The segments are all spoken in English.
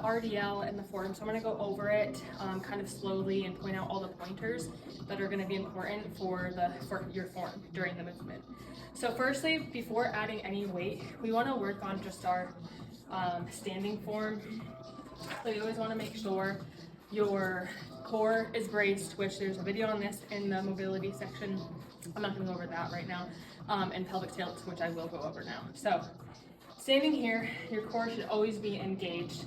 RDL and the form, so I'm going to go over it kind of slowly and point out all the pointers that are going to be important for your form during the movement. So firstly, before adding any weight, we want to work on just our standing form. So you always want to make sure your core is braced, which there's a video on this in the mobility section. I'm not going to go over that right now, and pelvic tilts, which I will go over now. So standing here, your core should always be engaged,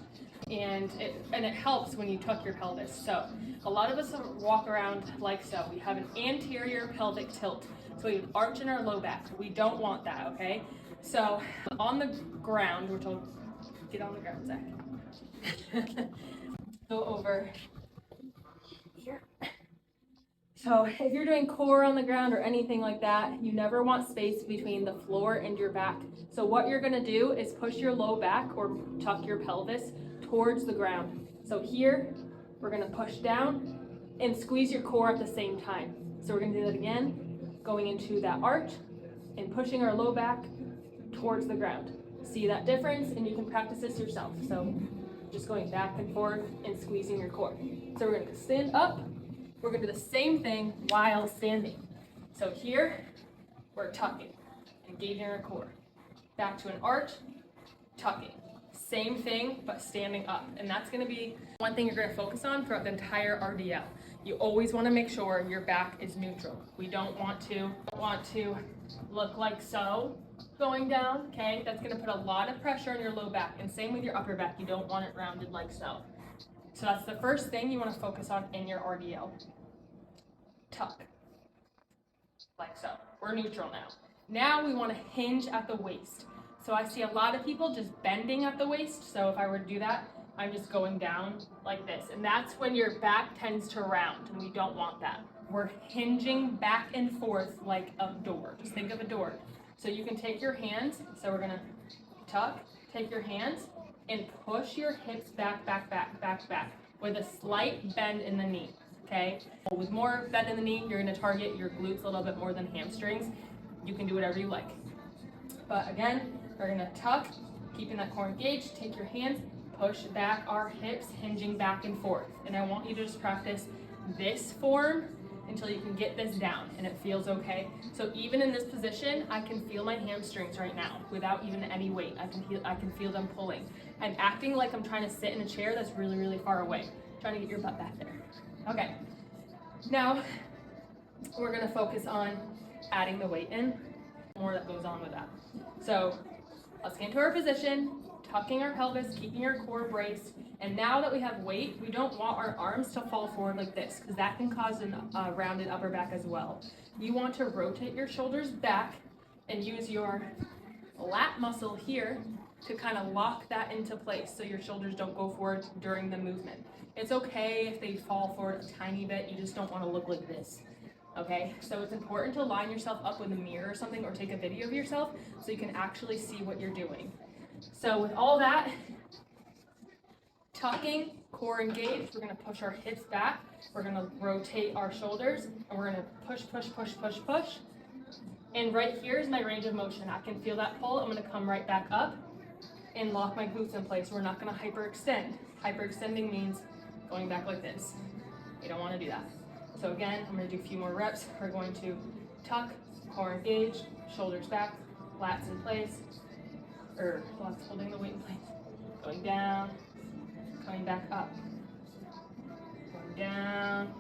and it helps when you tuck your pelvis. So a lot of us walk around like so. We have an anterior pelvic tilt, so we have arch in our low back. We don't want that, okay? So on the ground, which I'll get on the ground, Zach. Go over here. So if you're doing core on the ground or anything like that, you never want space between the floor and your back. So what you're gonna do is push your low back or tuck your pelvis towards the ground. So here, we're gonna push down and squeeze your core at the same time. So we're gonna do that again, going into that arch and pushing our low back towards the ground. See that difference? And you can practice this yourself. So just going back and forth and squeezing your core. So we're gonna stand up. We're gonna do the same thing while standing. So here, we're tucking, engaging our core. Back to an arch, tucking. Same thing, but standing up. And that's gonna be one thing you're gonna focus on throughout the entire RDL. You always wanna make sure your back is neutral. We don't want to look like so going down, okay? That's gonna put a lot of pressure on your low back. And same with your upper back. You don't want it rounded like so. So that's the first thing you want to focus on in your RDL. Tuck, like so. We're neutral now. Now we want to hinge at the waist. So I see a lot of people just bending at the waist. So if I were to do that, I'm just going down like this. And that's when your back tends to round, and we don't want that. We're hinging back and forth like a door. Just think of a door. So you can take your hands. So we're going to tuck, take your hands, and push your hips back, back, back, back, back with a slight bend in the knee, okay? With more bend in the knee, you're gonna target your glutes a little bit more than hamstrings. You can do whatever you like. But again, we're gonna tuck, keeping that core engaged, take your hands, push back our hips, hinging back and forth. And I want you to just practice this form until you can get this down and it feels okay. So even in this position, I can feel my hamstrings right now without even any weight. I can feel them pulling. I'm acting like I'm trying to sit in a chair that's really, really far away. Trying to get your butt back there. Okay. Now, we're gonna focus on adding the weight in. More that goes on with that. So let's get into our position, tucking our pelvis, keeping our core braced. And now that we have weight, we don't want our arms to fall forward like this, because that can cause a rounded upper back as well. You want to rotate your shoulders back and use your lat muscle here to kind of lock that into place so your shoulders don't go forward during the movement. It's okay if they fall forward a tiny bit, you just don't want to look like this. Okay, so it's important to line yourself up with a mirror or something, or take a video of yourself so you can actually see what you're doing. So with all that, tucking, core engaged, we're gonna push our hips back, we're gonna rotate our shoulders, and we're gonna push, push, push, push, push. And right here is my range of motion. I can feel that pull. I'm gonna come right back up and lock my glutes in place. We're not gonna hyperextend. Hyperextending means going back like this. We don't wanna do that. So again, I'm gonna do a few more reps. We're going to tuck, core engaged, shoulders back, lats in place, or lats holding the weight in place. Going down, coming back up. Going down,